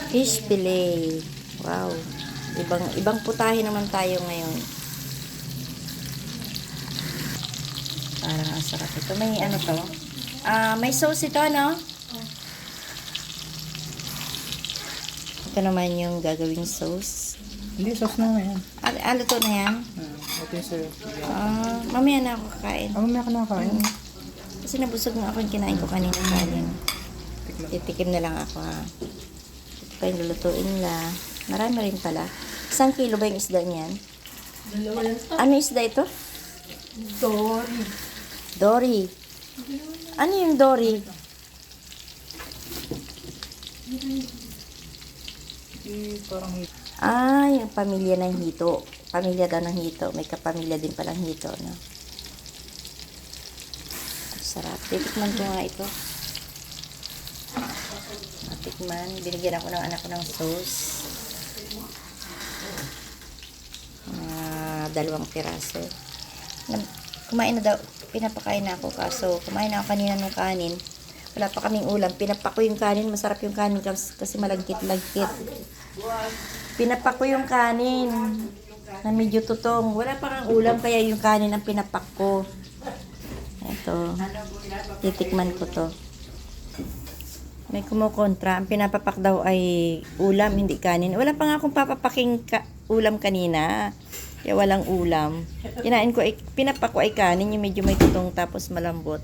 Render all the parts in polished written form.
Fish fillet. Wow. Ibang putahe naman tayo ngayon. Parang ang sarap ito. May ano to? May sauce ito, no? Ito naman yung gagawing sauce. Hindi, sauce na nga yan. Ano to na yan? Ito yung sa'yo. Mamaya na ako kakain. Mamaya ka nakakain. Kasi nabusog na ako yung kinain ko kanina kanin. Titikim na lang ako, ha. Ito pa yung lulutuin nila. Marami rin pala. 1 kilo ba yung isda niyan? Dalawa lang. Ano isda ito? Dory. Dory. Ano yung Dory? Parang Yung pamilya ng hito. Pamilya daw ng hito. May kapamilya din palang hito, no? Sarap. Titikman ko nga ito. Tikman. Binigyan ako ng anak ko ng sauce. 2 piraso. Kumain na daw. Pinapakain na ako. Kaso, kumain na ako kanina ng kanin. Wala pa kaming ulam. Pinapak ko yung kanin. Masarap yung kanin kasi malagkit-lagkit. Pinapak ko yung kanin na medyo tutong. Wala pa kang ulam kaya yung kanin ang pinapak ko. Ito. Titikman ko to. May kumukontra. Ang pinapapak daw ay ulam, hindi kanin. Wala pa nga akong papapaking ulam kanina. Kaya walang ulam. Kinain ko, pinapak ko ay kanin. Yung medyo may tutong tapos malambot.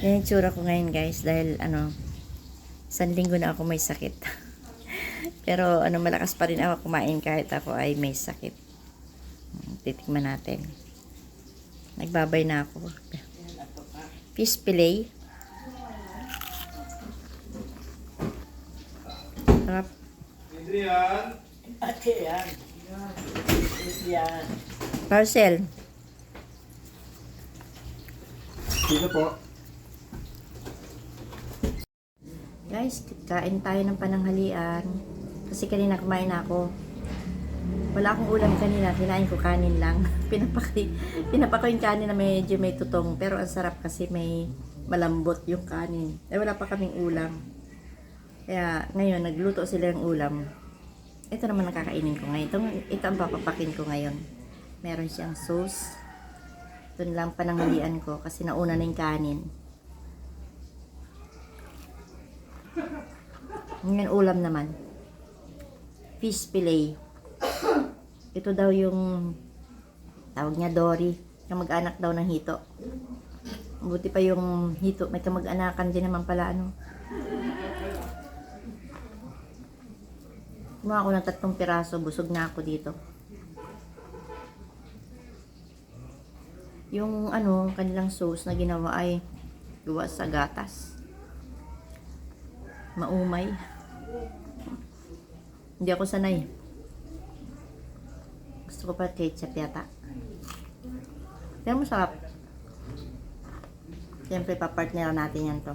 Yan yung tsura ko ngayon, guys. Dahil, 1 linggo na ako may sakit. Pero, malakas pa rin ako kumain kahit ako ay may sakit. Titikman natin. Nagbabay na ako. Fish fillet. Sarap. Adrian! Ate yan. Yan. Parcel. Dito po. Guys, kain tayo ng pananghalian. Kasi kanina kumain ako. Wala akong ulam kanina. Kinain ko kanin lang. Pinapak ko yung kanin na medyo may tutong. Pero ang sarap kasi may malambot yung kanin. Wala pa kaming ulam. Kaya ngayon, nagluto sila ng ulam. Ito naman nakakainin ko ngayon. Ito ang papapakin ko ngayon. Meron siyang sauce. Doon lang pananghalian ko kasi nauna na yung kanin. Ngayon ulam naman. Fish fillet. Ito daw yung tawag niya Dory. Kamag-anak daw ng hito. Buti pa yung hito. May kamag-anakan din naman pala Kumuha ako ng 3 piraso. Busog na ako dito. Yung kanilang sauce na ginawa ay gawa sa gatas. Maumay. Hindi ako sanay. Gusto ko pa ketchup yata. Pero masarap. Siyempre papartner natin yan to.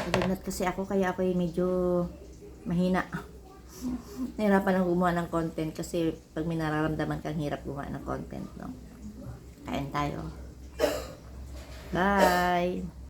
Lagnat kasi ako kaya ako medyo mahina. Nahirapan lang gumawa ng content kasi pag may nararamdaman kang hirap gumawa ng content, no? Kain tayo. Bye!